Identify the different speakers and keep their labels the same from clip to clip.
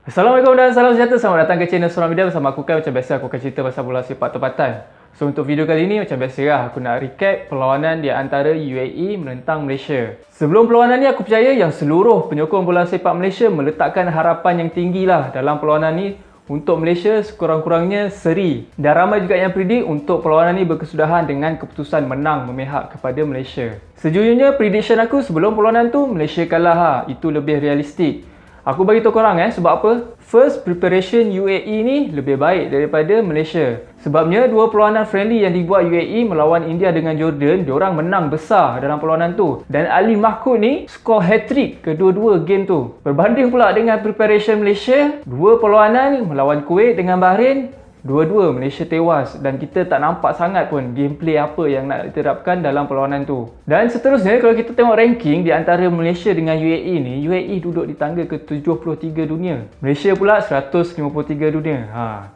Speaker 1: Assalamualaikum dan salam sejahtera. Selamat datang ke channel Seorang Media bersama aku Kai. Macam biasa aku akan cerita pasal bola sepak tempatan. So untuk video kali ini macam biasa lah, aku nak recap perlawanan di antara UAE menentang Malaysia. Sebelum perlawanan ni aku percaya yang seluruh penyokong bola sepak Malaysia meletakkan harapan yang tinggi lah dalam perlawanan ni untuk Malaysia sekurang-kurangnya seri. Dan ramai juga yang predik untuk perlawanan ni berkesudahan dengan keputusan menang memihak kepada Malaysia. Sejujurnya prediction aku sebelum perlawanan tu Malaysia kalah ha. Itu lebih realistik. Aku bagi tahu korang sebab apa? First preparation UAE ni lebih baik daripada Malaysia. Sebabnya dua perlawanan friendly yang dibuat UAE melawan India dengan Jordan, diorang menang besar dalam perlawanan tu. Dan Ali Mahmud ni skor hat-trick kedua-dua game tu. Berbanding pula dengan preparation Malaysia, dua perlawanan melawan Kuwait dengan Bahrain, dua-dua Malaysia tewas dan kita tak nampak sangat pun gameplay apa yang nak diterapkan dalam perlawanan tu. Dan seterusnya kalau kita tengok ranking di antara Malaysia dengan UAE ni, UAE duduk di tangga ke-73 dunia. Malaysia pula 153 dunia.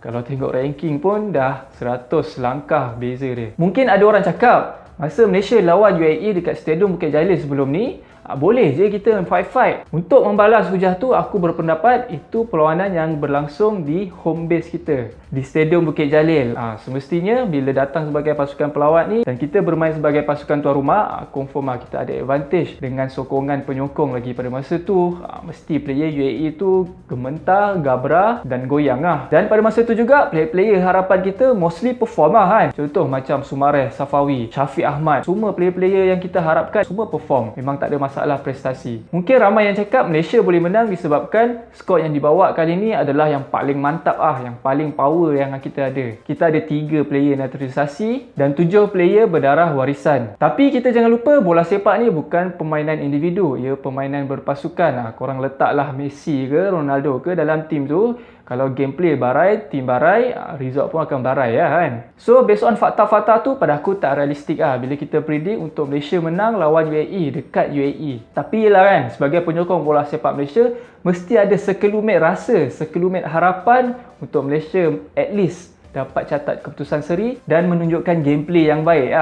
Speaker 1: Kalau tengok ranking pun dah 100 langkah beza dia. Mungkin ada orang cakap, masa Malaysia lawan UAE dekat Stadium Bukit Jalil sebelum ni, boleh je kita fight. Untuk membalas hujah tu, aku berpendapat itu perlawanan yang berlangsung di home base kita, di Stadium Bukit Jalil. Semestinya bila datang sebagai pasukan pelawat ni dan kita bermain sebagai pasukan tuan rumah, confirm kita ada advantage dengan sokongan penyokong lagi pada masa tu. Mesti player UAE tu gementar, gabra dan goyang lah. Dan pada masa tu juga player-player harapan kita mostly perform lah kan. Contoh macam Sumareh, Safawi, Syafiq Ahmad, semua player-player yang kita harapkan semua perform. Memang tak ada masalah prestasi. Mungkin ramai yang cakap Malaysia boleh menang disebabkan skor yang dibawa kali ni adalah yang paling mantap yang paling power yang kita ada. Kita ada 3 player naturalisasi dan 7 player berdarah warisan. Tapi kita jangan lupa bola sepak ni bukan permainan individu, ia permainan berpasukan. Korang letaklah Messi ke Ronaldo ke dalam tim tu, kalau gameplay barai, tim barai, result pun akan barai kan. So based on fakta-fakta tu pada aku tak realistik bila kita predict untuk Malaysia menang lawan UAE dekat UAE. Tapi yelah kan, sebagai penyokong bola sepak Malaysia mesti ada sekelumit rasa, sekelumit harapan untuk Malaysia at least dapat catat keputusan seri dan menunjukkan gameplay yang baik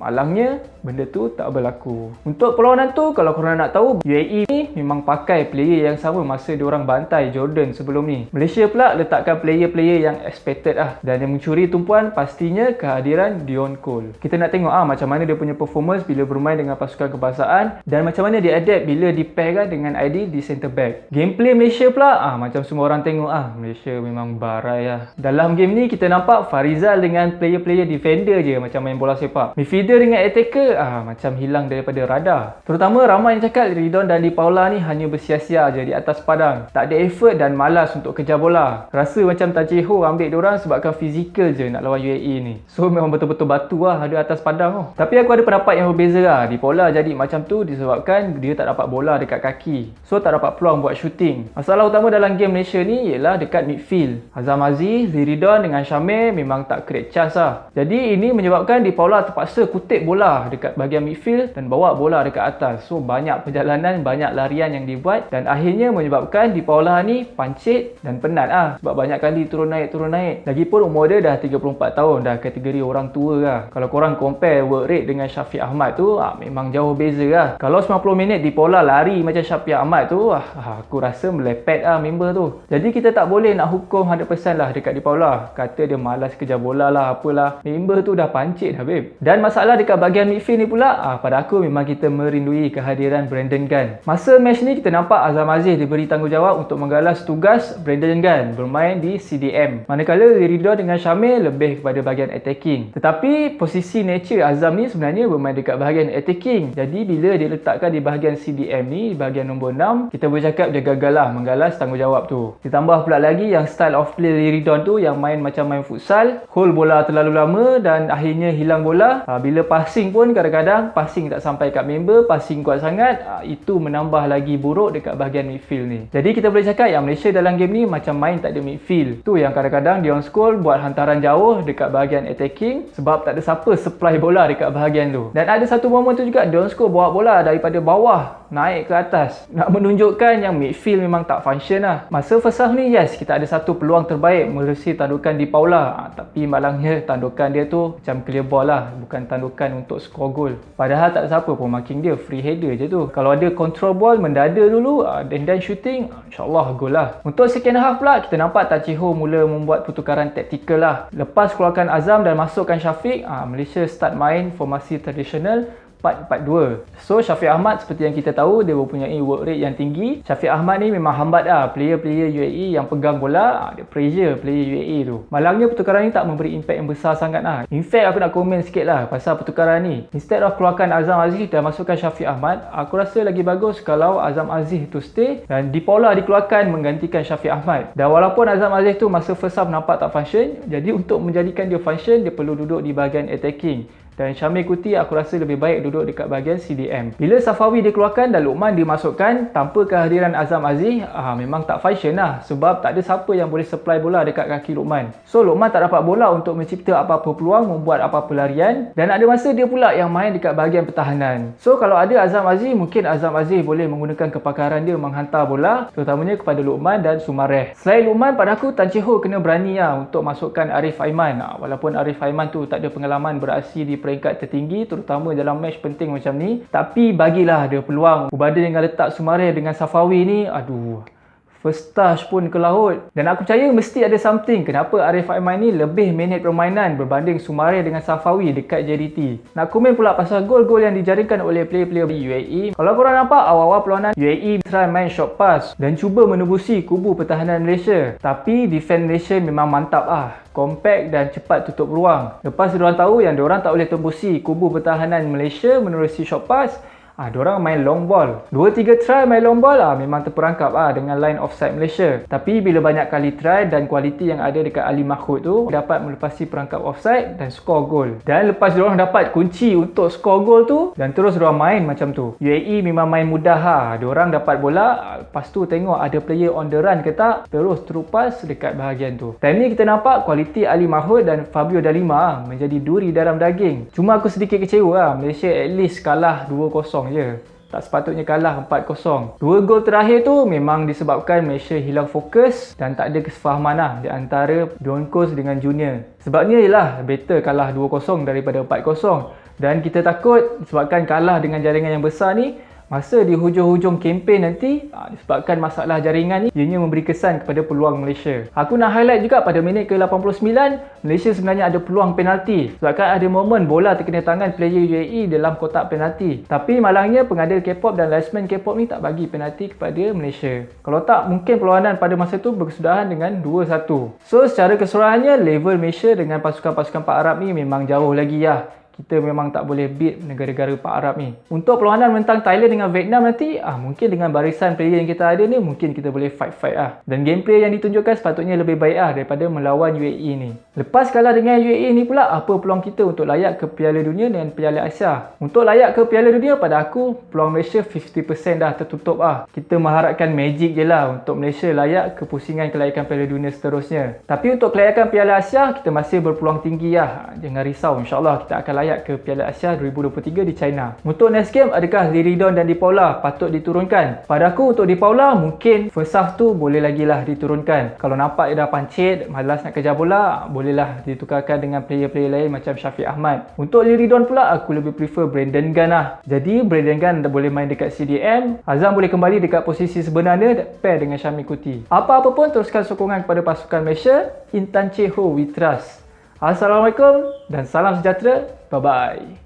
Speaker 1: Malangnya benda tu tak berlaku. Untuk perlawanan tu kalau korang nak tahu, UAE ni memang pakai player yang sama masa diorang bantai Jordan sebelum ni. Malaysia pula letakkan player-player yang expected dan yang mencuri tumpuan pastinya kehadiran Dion Cole. Kita nak tengok macam mana dia punya performance bila bermain dengan pasukan kebangsaan dan macam mana dia adapt bila dipairkan dengan ID di centre back. Gameplay Malaysia pula macam semua orang tengok Malaysia memang barai Dalam game ni kita nampak Farizal dengan player-player defender je macam main bola sepak. Midfielder dengan attacker macam hilang daripada radar. Terutama ramai yang cakap Ridon dan Di Paula ni hanya bersia-sia je di atas padang. Tak ada effort dan malas untuk kejar bola. Rasa macam Tan Chee Ho ambil diorang sebabkan fizikal je nak lawan UAE ni. So memang betul-betul batu ada atas padang Tapi aku ada pendapat yang berbeza Di Paula jadi macam tu disebabkan dia tak dapat bola dekat kaki. So tak dapat peluang buat shooting. Masalah utama dalam game Malaysia ni ialah dekat midfield. Azam Aziz, Ridon dengan Syamir memang tak create chance Jadi ini menyebabkan Di Paula terpaksa kutip bola dekat bahagian midfield dan bawa bola dekat atas. So banyak perjalanan, banyak larian yang dibuat dan akhirnya menyebabkan Di Paula ni pancit dan penat sebab banyak kali turun naik. Lagipun umur dia dah 34 tahun, dah kategori orang tua Kalau korang compare work rate dengan Syafiq Ahmad tu memang jauh beza Kalau 90 minit Di Paula lari macam Syafiq Ahmad tu aku rasa melepet member tu. Jadi kita tak boleh nak hukum 100% dekat Di Paula. Kata dia malas kejar bola apalah. Member tu dah pancit babe. Dan masalah dekat bahagian midfield ni pula pada aku memang kita merindui kehadiran Brandon Gunn. Masa match ni kita nampak Azam Aziz diberi tanggungjawab untuk menggalas tugas Brandon Gunn bermain di CDM, manakala Ridho dengan Syamir lebih kepada bahagian attacking. Tetapi posisi nature Azam ni sebenarnya bermain dekat bahagian attacking. Jadi bila dia letakkan di bahagian CDM ni, di bahagian nombor 6, kita boleh cakap dia gagal menggalas tanggungjawab tu. Ditambah pula lagi yang style of play Ridho tu yang main macam main futsal, hold bola terlalu lama dan akhirnya hilang bola. Bila passing pun kadang-kadang passing tak sampai kat member, passing kuat sangat, itu menambah lagi buruk dekat bahagian midfield ni. Jadi kita boleh cakap yang Malaysia dalam game ni macam main tak ada midfield. Tu yang kadang-kadang Dion Cole buat hantaran jauh dekat bahagian attacking sebab tak ada siapa supply bola dekat bahagian tu. Dan ada satu momen tu juga Dion Cole bawa bola daripada bawah naik ke atas, nak menunjukkan yang midfield memang tak function Masa first half ni yes, kita ada satu peluang terbaik melalui tandukan Di Paula, tapi malangnya tandukan dia tu macam clear ball bukan tandukan untuk skor score gol. Padahal tak ada siapa pun marking dia, free header je tu. Kalau ada control ball, mendada dulu, then shooting, insyaAllah gol lah. Untuk second half pula, kita nampak Tan Chee Ho mula membuat pertukaran taktikal lah. Lepas keluarkan Azam dan masukkan Syafiq, Malaysia start main formasi tradisional 4-4-2. So Syafiq Ahmad seperti yang kita tahu, dia mempunyai work rate yang tinggi. Syafiq Ahmad ni memang hambat player-player UAE yang pegang bola, dia pressure player UAE tu. Malangnya pertukaran ni tak memberi impact yang besar sangat lah. In fact aku nak komen sikit lah pasal pertukaran ni. Instead of keluarkan Azam Aziz dan masukkan Syafiq Ahmad, aku rasa lagi bagus kalau Azam Aziz tu stay dan Di Paula dikeluarkan menggantikan Syafiq Ahmad. Dan walaupun Azam Aziz tu masa first half nampak tak function, jadi untuk menjadikan dia function, dia perlu duduk di bahagian attacking. Dan Syamil Kuti aku rasa lebih baik duduk dekat bahagian CDM. Bila Safawi dikeluarkan dan Luqman dimasukkan tanpa kehadiran Azam Aziz, memang tak function lah. Sebab tak ada siapa yang boleh supply bola dekat kaki Luqman. So Luqman tak dapat bola untuk mencipta apa-apa peluang, membuat apa-apa larian. Dan ada masa dia pula yang main dekat bahagian pertahanan. So kalau ada Azam Aziz, mungkin Azam Aziz boleh menggunakan kepakaran dia menghantar bola, terutamanya kepada Luqman dan Sumareh. Selain Luqman, pada aku Tan Chee Ho kena berani untuk masukkan Arif Aiman. Walaupun Arif Aiman tu tak ada pengalaman beraksi di peringkat tertinggi, terutama dalam match penting macam ni, tapi bagilah dia peluang. Berbanding dengan letak Sumareh dengan Safawi ni, first touch pun ke laut. Dan aku percaya mesti ada something kenapa Arif Aiman ni lebih minit permainan berbanding Sumareh dengan Safawi dekat JDT. Nak komen pula pasal gol-gol yang dijaringkan oleh player-player UAE. Kalau korang nampak awal-awal perlawanan, UAE try main short pass dan cuba menembusi kubu pertahanan Malaysia. Tapi defense Malaysia memang mantap compact dan cepat tutup ruang. Lepas diorang tahu yang diorang tak boleh tembusi kubu pertahanan Malaysia menerusi short pass, diorang main long ball. 2-3 try main long ball memang terperangkap dengan line offside Malaysia. Tapi bila banyak kali try dan kualiti yang ada dekat Ali Mahmud tu, dapat melepasi perangkap offside dan skor gol. Dan lepas diorang dapat kunci untuk skor gol tu, dan terus diorang main macam tu. UAE memang main mudah diorang dapat bola, lepas tu tengok ada player on the run ke tak, terus terupas dekat bahagian tu. Time ni kita nampak kualiti Ali Mahmud dan Fabio Dalima menjadi duri dalam daging. Cuma aku sedikit kecewa Malaysia at least kalah 2-0 je. Tak sepatutnya kalah 4-0. Dua gol terakhir tu memang disebabkan Malaysia hilang fokus dan tak ada kesefahaman di antara Don Coast dengan Junior. Sebabnya ialah better kalah 2-0 daripada 4-0. Dan kita takut disebabkan kalah dengan jaringan yang besar ni, masa di hujung-hujung kempen nanti, disebabkan masalah jaringan ni, ianya memberi kesan kepada peluang Malaysia. Aku nak highlight juga pada minit ke-89, Malaysia sebenarnya ada peluang penalti. Sebabkan ada momen bola terkena tangan player UAE dalam kotak penalti. Tapi malangnya pengadil K-pop dan linesman K-pop ni tak bagi penalti kepada Malaysia. Kalau tak, mungkin perlawanan pada masa tu berkesudahan dengan 2-1. So secara keseluruhannya, level Malaysia dengan pasukan-pasukan Pak Arab ni memang jauh lagi Kita memang tak boleh beat negara-negara Pak Arab ni. Untuk perlawanan mentang Thailand dengan Vietnam nanti, mungkin dengan barisan player yang kita ada ni, mungkin kita boleh fight. Dan gameplay yang ditunjukkan sepatutnya lebih baik daripada melawan UAE ni. Lepas kalah dengan UAE ni pula, apa peluang kita untuk layak ke Piala Dunia dan Piala Asia? Untuk layak ke Piala Dunia, pada aku, peluang Malaysia 50% dah tertutup Kita mengharapkan magic je untuk Malaysia layak ke pusingan kelayakan Piala Dunia seterusnya. Tapi untuk kelayakan Piala Asia, kita masih berpeluang tinggi Jangan risau, insyaAllah kita akan layak ke Piala Asia 2023 di China. Untuk next game, adakah Liridon dan Di Paula patut diturunkan? Pada aku untuk Di Paula, mungkin first half tu boleh lagi diturunkan. Kalau nampak dia dah pancit, malas nak kejar bola, bolehlah ditukarkan dengan player-player lain macam Syafiq Ahmad. Untuk Liridon pula, aku lebih prefer Brandon Gunn Jadi Brandon Gunn boleh main dekat CDM, Azam boleh kembali dekat posisi sebenarnya pair dengan Syamil Kuti. Apa-apa pun, teruskan sokongan kepada pasukan Malaysia. In Tan Chee Ho we trust. Assalamualaikum dan salam sejahtera. Bye-bye.